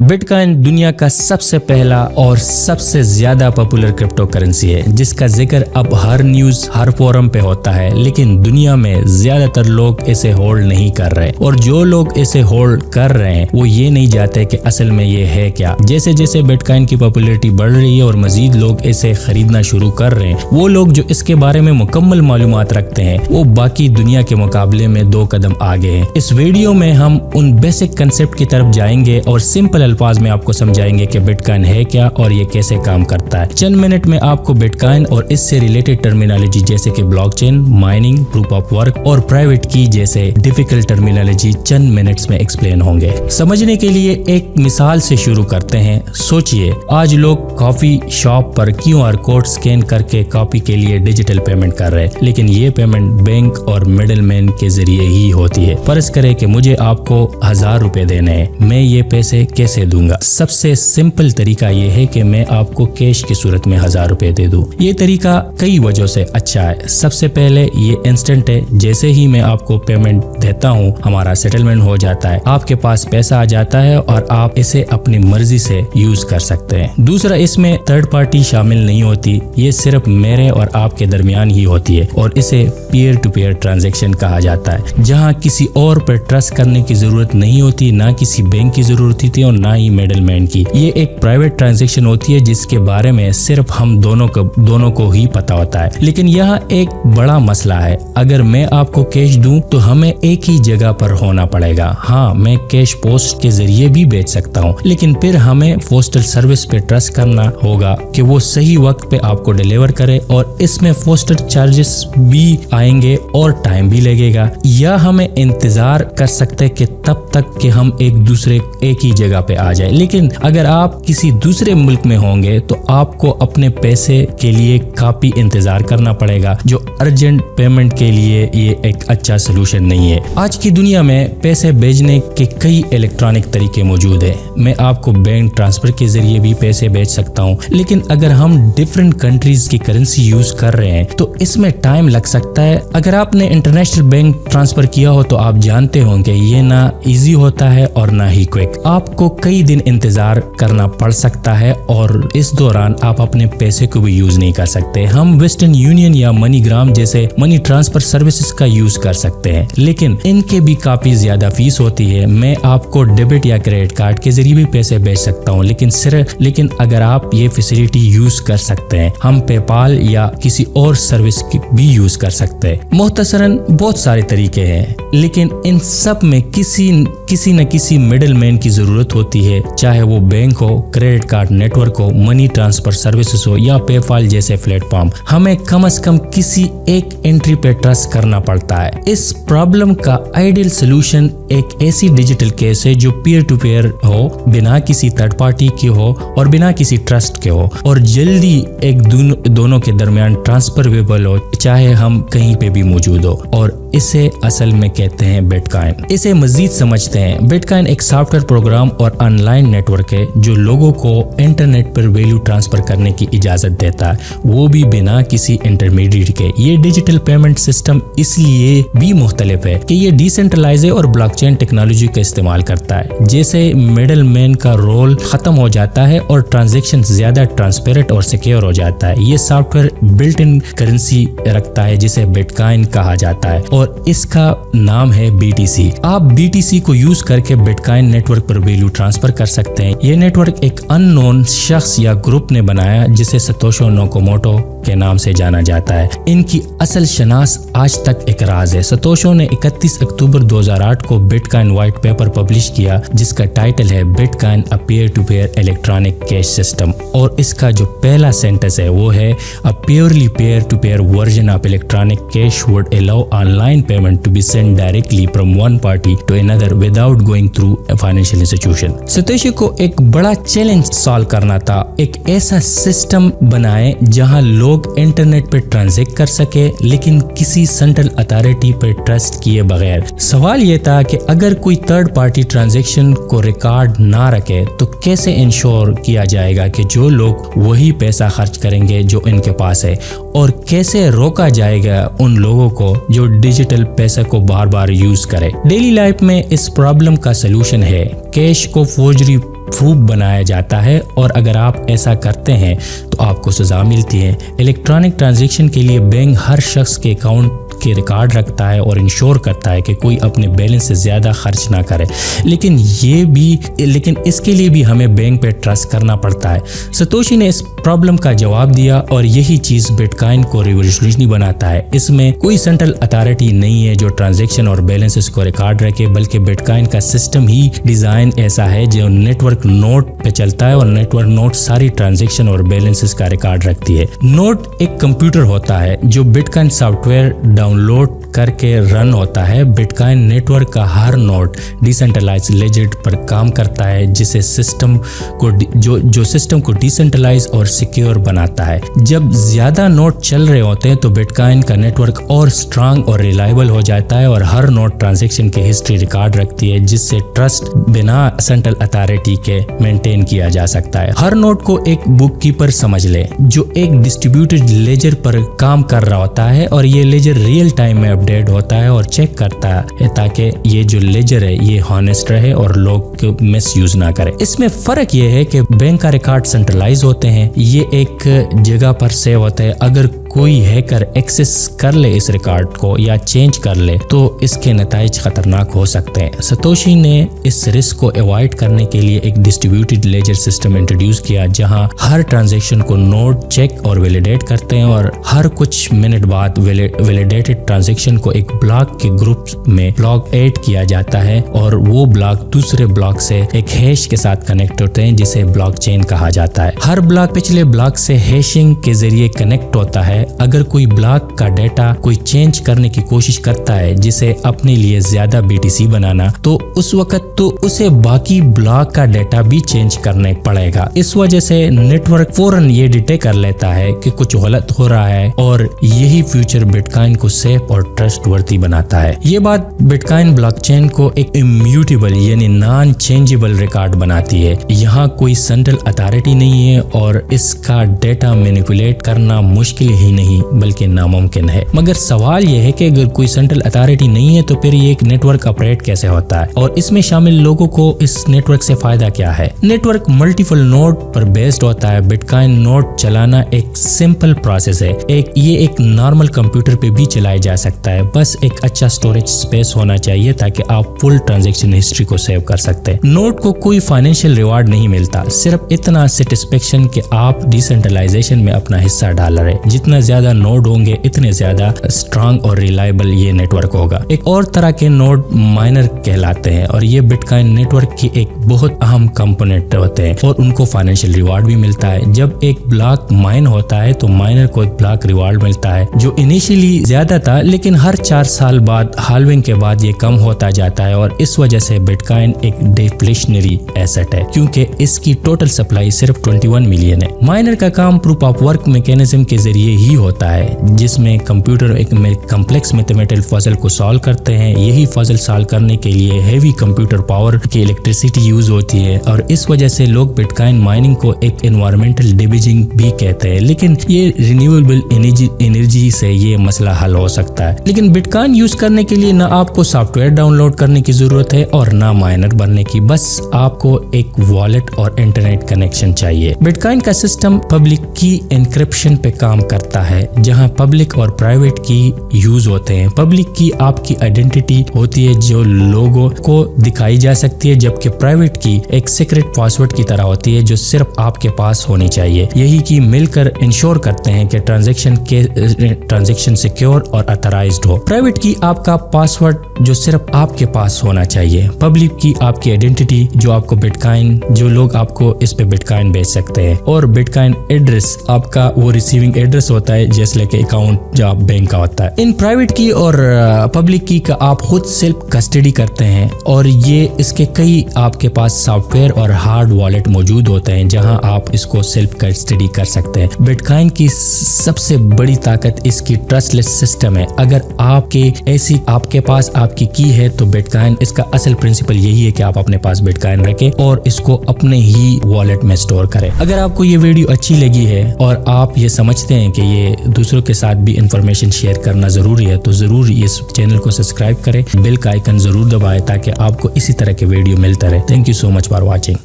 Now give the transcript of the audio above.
Bitcoin दुनिया का सबसे पहला और सबसे ज्यादा पॉपुलर क्रिप्टो करेंसी है, जिसका जिक्र अब हर न्यूज हर फोरम पे होता है, लेकिन दुनिया में ज्यादातर लोग इसे होल्ड नहीं कर रहे। और जो लोग इसे होल्ड कर रहे हैं वो ये नहीं जानते कि असल में ये है क्या। जैसे जैसे बिटकॉइन की पॉपुलैरिटी बढ़ रही है और मजीद लोग इसे खरीदना शुरू कर रहे हैं, वो लोग जो इसके बारे में मुकम्मल मालूमात रखते हैं वो बाकी दुनिया के मुकाबले में 2 कदम आगे हैं। इस वीडियो में हम उन बेसिक कंसेप्ट की तरफ जाएंगे और सिंपल अल्फाज में आपको समझाएंगे कि बिटकॉइन है क्या और ये कैसे काम करता है। चंद मिनट में आपको बिटकॉइन और इससे रिलेटेड टर्मिनोलॉजी जैसे कि blockchain, mining, proof of work और प्राइवेट की जैसे डिफिकल्ट टर्मिनोलॉजी चंद मिनट्स में एक्सप्लेन होंगे। समझने के लिए एक मिसाल से शुरू करते हैं। सोचिए, आज लोग कॉफी शॉप पर QR कोड स्कैन करके कॉफी के लिए डिजिटल पेमेंट कर रहे हैं, लेकिन ये पेमेंट बैंक और मिडलमैन के जरिए ही होती है। फर्ज करें कि मुझे आपको 1000 रुपए देने हैं, मैं ये पैसे कैसे दूंगा? सबसे सिंपल तरीका ये है कि मैं आपको कैश की सूरत में 1000 रुपए दे दूं। ये तरीका कई वजहों से अच्छा है। सबसे पहले ये इंस्टेंट है, जैसे ही मैं आपको पेमेंट देता हूँ हमारा सेटलमेंट हो जाता है, आपके पास पैसा आ जाता है और आप इसे अपनी मर्जी से यूज कर सकते हैं। दूसरा, इसमें थर्ड पार्टी शामिल नहीं होती, ये सिर्फ मेरे और आपके दरमियान ही होती है और इसे पीयर टू पीयर ट्रांजैक्शन कहा जाता है, जहाँ किसी और पर ट्रस्ट करने की जरूरत नहीं होती, ना किसी बैंक की जरूरत होती और ना ही मिडलमैन की। ये एक प्राइवेट ट्रांजैक्शन होती है जिसके बारे में सिर्फ हम दोनों को ही पता होता है। लेकिन यहाँ एक बड़ा मसला है, अगर मैं आपको कैश दूं तो हमें एक ही जगह पर होना पड़ेगा। हाँ, मैं कैश पोस्ट के जरिए भी बेच सकता हूँ, लेकिन फिर हमें पोस्टल सर्विस पे ट्रस्ट करना होगा कि वो सही वक्त पे आपको डिलीवर करे, और इसमें पोस्टल चार्जेस भी आएंगे और टाइम भी लगेगा। या हमें इंतजार कर सकते कि तब तक कि हम एक ही जगह पे आ जाए। लेकिन अगर आप किसी दूसरे मुल्क में होंगे तो आपको अपने पैसे के लिए काफी इंतजार करना पड़ेगा, जो अर्जेंट पेमेंट के लिए ये एक अच्छा सोल्यूशन नहीं है। आज की दुनिया में पैसे भेजने के कई इलेक्ट्रॉनिक तरीके मौजूद है। मैं आपको बैंक ट्रांसफर के जरिए भी पैसे भेज सकता हूँ, लेकिन अगर हम डिफरेंट कंट्रीज की करेंसी यूज कर रहे हैं तो इसमें टाइम लग सकता है। अगर आपने इंटरनेशनल बैंक ट्रांसफर किया हो तो आप जानते होंगे ये ना इजी होता है और ना ही क्विक। आपको कई दिन इंतजार करना पड़ सकता है और इस दौरान आप अपने पैसे को भी यूज नहीं कर सकते। हम वेस्टर्न यूनियन या मनीग्राम जैसे मनी ट्रांसफर सर्विसेज का यूज कर सकते हैं, लेकिन इनके भी काफी ज्यादा फीस होती है। मैं आपको डेबिट या क्रेडिट कार्ड के जरिए भी पैसे भेज सकता हूँ, लेकिन अगर आप ये फैसिलिटी यूज कर सकते हैं, हम पेपाल या किसी और सर्विस की भी यूज कर सकते हैं। मुख्तसरन बहुत सारे तरीके हैं, लेकिन इन सब में किसी न किसी मिडलमैन की जरूरत होती है, चाहे वो बैंक हो, क्रेडिट कार्ड नेटवर्क हो, मनी ट्रांसफर सर्विसेज हो या पेपाल जैसे प्लेटफॉर्म। हमें कम से कम किसी एक एंट्री पे ट्रस्ट करना पड़ता है। इस प्रॉब्लम का आइडियल सोल्यूशन एक ऐसी डिजिटल केस है जो पीयर टू पीयर हो, बिना किसी थर्ड पार्टी के हो और बिना किसी ट्रस्ट के हो, और जल्दी एक दोनों के दरमियान ट्रांसफरेबल हो, चाहे हम कहीं पे भी मौजूद हो। और इसे असल में कहते हैं बिटकॉइन। इसे मजीद समझते हैं। बिटकॉइन एक सॉफ्टवेयर प्रोग्राम और ऑनलाइन नेटवर्क है जो लोगों को इंटरनेट पर वैल्यू ट्रांसफर करने की इजाजत देता है, वो भी बिना किसी इंटरमीडिएट के। ये डिजिटल पेमेंट सिस्टम इसलिए भी मुख्तलिफ है कि ये डिसेंट्रलाइज और ब्लॉकचेन टेक्नोलॉजी का इस्तेमाल करता है, जैसे मिडलमैन का रोल खत्म हो जाता है और ट्रांजैक्शन ज्यादा ट्रांसपेरेंट और सिक्योर हो जाता है। ये सॉफ्टवेयर बिल्ट इन करेंसी रखता है जिसे बिटकॉइन कहा जाता है और इसका नाम है BTC। आप BTC को यूज करके बिटकॉइन नेटवर्क पर वैल्यू ट्रांसफर कर सकते हैं। ये नेटवर्क एक अननोन शख्स या ग्रुप ने बनाया जिसे सतोशी नाकामोटो के नाम से जाना जाता है। इनकी असल शनास आज तक एक राज है। सतोशी ने 31 अक्टूबर 2008 को बिटकॉइन व्हाइट पेपर पब्लिश किया जिसका टाइटल है bitcoin a peer to peer electronic cash system, और इसका जो पहला सेंटेंस है वो है a purely peer to peer version of electronic cash would allow online payment to be sent directly from one party to another without going through a financial institution. Satoshi को एक बड़ा चैलेंज सॉल्व करना था, एक ऐसा system बनाए जहां लोग इंटरनेट पे ट्रांजैक्ट कर सके लेकिन किसी सेंट्रल अथॉरिटी पर ट्रस्ट किए बगैर। सवाल ये था कि अगर कोई थर्ड पार्टी ट्रांजैक्शन को रिकॉर्ड ना रखे तो कैसे इंश्योर किया जाएगा कि जो लोग वही पैसा खर्च करेंगे जो इनके पास है, और कैसे रोका जाएगा उन लोगों को जो डिजिटल पैसे को बार बार यूज करे। डेली लाइफ में इस प्रॉब्लम का सलूशन है कैश को फोर्जरी प्रूफ बनाया जाता है और अगर आप ऐसा करते हैं तो आपको सज़ा मिलती है। इलेक्ट्रॉनिक ट्रांजैक्शन के लिए बैंक हर शख्स के अकाउंट के रिकॉर्ड रखता है और इंश्योर करता है कि कोई अपने बैलेंस से ज़्यादा खर्च ना करे, लेकिन इसके लिए भी हमें बैंक पे ट्रस्ट करना पड़ता है। सतोशी ने इस प्रॉब्लम का जवाब दिया और यही चीज़ बिटकॉइन को रिवोल्यूशनरी बनाता है। इसमें कोई सेंट्रल अथॉरिटी नहीं है जो ट्रांजैक्शन और बैलेंसेस को रिकॉर्ड रखे, बल्कि बिटकॉइन का सिस्टम ही डिज़ाइन ऐसा है जो नेटवर्क नोड पे चलता है और नेटवर्क नोड सारी ट्रांजैक्शन और बैलेंसेस का रिकॉर्ड रखती है। नोड एक कंप्यूटर होता है जो बिटकॉइन सॉफ्टवेयर डाउनलोड करके रन होता है। बिटकॉइन नेटवर्क का हर नोड डिसेंट्रलाइज लेजर पर काम करता है, जिसे सिस्टम को डिसेंट्रलाइज और सिक्योर बनाता है। जब ज्यादा नोड चल रहे होते हैं तो बिटकॉइन का नेटवर्क और स्ट्रांग और रिलायबल हो जाता है और हर नोड ट्रांजैक्शन की हिस्ट्री रिकॉर्ड रखती है, जिससे ट्रस्ट बिना सेंट्रल अथॉरिटी के मेंटेन किया जा सकता है। हर नोड को एक बुक कीपर समझ ले जो एक डिस्ट्रीब्यूटेड लेजर पर काम कर रहा होता है और ये लेजर रियल टाइम में अपडेट होता है और चेक करता है ताकि ये जो लेजर है ये हॉनेस्ट रहे और लोग मिस यूज ना करें। इसमें फर्क ये है कि बैंक का रिकॉर्ड सेंट्रलाइज होते हैं, ये एक जगह पर सेव होता है। अगर कोई हैकर एक्सेस कर ले इस रिकॉर्ड को या चेंज कर ले तो इसके नताइज खतरनाक हो सकते हैं। सतोशी ने इस रिस्क को अवॉइड करने के लिए एक डिस्ट्रीब्यूटेड लेजर सिस्टम इंट्रोड्यूस किया, जहां हर ट्रांजैक्शन को नोड चेक और वैलिडेट करते हैं और हर कुछ मिनट बाद वैलिडेटेड ट्रांजैक्शन को एक ब्लॉक के ग्रुप में ब्लॉक ऐड किया जाता है और वो ब्लॉक दूसरे ब्लॉक से एक हैश के साथ कनेक्ट होते हैं, जिसे ब्लॉकचेन कहा जाता है। हर ब्लॉक पिछले ब्लॉक से हैशिंग के जरिए कनेक्ट होता है। अगर कोई ब्लॉक का डेटा कोई चेंज करने की कोशिश करता है, जिसे अपने लिए ज्यादा BTC बनाना, तो उस वक्त तो उसे बाकी ब्लॉक का डेटा भी चेंज करने पड़ेगा। इस वजह से नेटवर्क फौरन ये डिटेक्ट कर लेता है कि कुछ गलत हो रहा है और यही फ्यूचर बिटकॉइन को सेफ और ट्रस्टवर्दी बनाता है। ये बात बिटकॉइन ब्लॉकचेन को एक इम्यूटेबल यानी नॉन चेंजेबल रिकॉर्ड बनाती है। यहाँ कोई सेंट्रल अथॉरिटी नहीं है और इसका डेटा मैनिपुलेट करना मुश्किल ही नहीं बल्कि नामुमकिन है। मगर सवाल यह है कि अगर कोई सेंट्रल अथॉरिटी नहीं है तो फिर ये एक नेटवर्क ऑपरेट कैसे होता है और इसमें शामिल लोगों को इस नेटवर्क से फायदा क्या है। नेटवर्क मल्टीपल नोड पर बेस्ड होता है। बिटकॉइन नोड चलाना एक सिंपल प्रोसेस है। ये एक नॉर्मल कंप्यूटर पे भी चलाया जा सकता है, बस एक अच्छा स्टोरेज स्पेस होना चाहिए ताकि आप फुल ट्रांजैक्शन हिस्ट्री को सेव कर सकते हैं। नोड को कोई फाइनेंशियल रिवार्ड नहीं मिलता, सिर्फ इतना सेटिस्फेक्शन कि आप डिसेंट्रलाइजेशन में अपना हिस्सा डाल रहे। जितना ज्यादा नोड होंगे इतने ज्यादा स्ट्रांग और रिलायबल ये नेटवर्क होगा। एक और तरह के नोड माइनर कहलाते हैं और ये बिटकॉइन नेटवर्क की एक बहुत अहम कंपोनेंट होते हैं और उनको फाइनेंशियल रिवार्ड भी मिलता है। जब एक ब्लॉक माइन होता है तो माइनर को एक ब्लॉक रिवार्ड मिलता है जो इनिशियली ज्यादा था, लेकिन हर 4 साल बाद हाल्विंग के बाद ये कम होता जाता है और इस वजह से बिटकॉइन एक डिफ्लेशनरी एसेट है क्योंकि इसकी टोटल सप्लाई सिर्फ 21 मिलियन है। माइनर का काम प्रूफ ऑफ वर्क मैकेनिज्म के जरिए ही होता है, जिसमें कंप्यूटर एक कॉम्प्लेक्स मैथमेटिकल पजल को सॉल्व करते हैं। यही पजल सॉल्व करने के लिए हेवी कंप्यूटर पावर की इलेक्ट्रिसिटी यूज होती है और इस वजह से लोग बिटकॉइन माइनिंग को एक एनवायरमेंटल डिविजिंग भी कहते हैं, लेकिन ये रिन्यूएबल एनर्जी से ये मसला हल हो सकता है। लेकिन बिटकॉइन यूज करने के लिए ना आपको सॉफ्टवेयर डाउनलोड करने की जरूरत है और ना माइनर बनने की, बस आपको एक वॉलेट और इंटरनेट कनेक्शन चाहिए। बिटकॉइन का सिस्टम पब्लिक की एनक्रिप्शन पे काम करता है, जहां पब्लिक और प्राइवेट की यूज होते हैं। पब्लिक की आपकी आइडेंटिटी होती है जो लोगों को दिखाई जा सकती है, जबकि प्राइवेट की एक सीक्रेट पासवर्ड की तरह होती है जो सिर्फ आपके पास होनी चाहिए। यही की मिलकर इंश्योर करते हैं कि ट्रांजैक्शन सिक्योर और ऑथराइज्ड हो। प्राइवेट की आपका पासवर्ड जो सिर्फ आपके पास होना चाहिए। पब्लिक की आपकी आइडेंटिटी जो आपको बिटकॉइन, जो लोग आपको इस पे बिटकॉइन बेच सकते हैं। और बिटकॉइन एड्रेस आपका वो रिसीविंग एड्रेस होता है जैसे कि अकाउंट जो बैंक का होता है। इन प्राइवेट की और पब्लिक की का आप खुद सेल्फ कस्टडी करते हैं और ये इसके कई आपके पास सॉफ्टवेयर और हार्ड वॉलेट मौजूद होते हैं जहां आप इसको सेल्फ कस्टडी कर सकते हैं। बिटकॉइन की सबसे बड़ी ताकत इसकी ट्रस्टलेस सिस्टम है। अगर आपके पास आपकी की है तो बिटकॉइन, इसका असल प्रिंसिपल यही है कि आप अपने पास बिटकॉइन रखें और इसको अपने ही वॉलेट में स्टोर करें। अगर आपको ये वीडियो अच्छी लगी है और आप ये समझते हैं कि ये दूसरों के साथ भी इंफॉर्मेशन शेयर करना जरूरी है तो जरूर इस चैनल को सब्सक्राइब करें, बेल का आइकन जरूर दबाएं ताकि आपको इसी तरह के वीडियो मिलता रहे। Thank you so much for watching.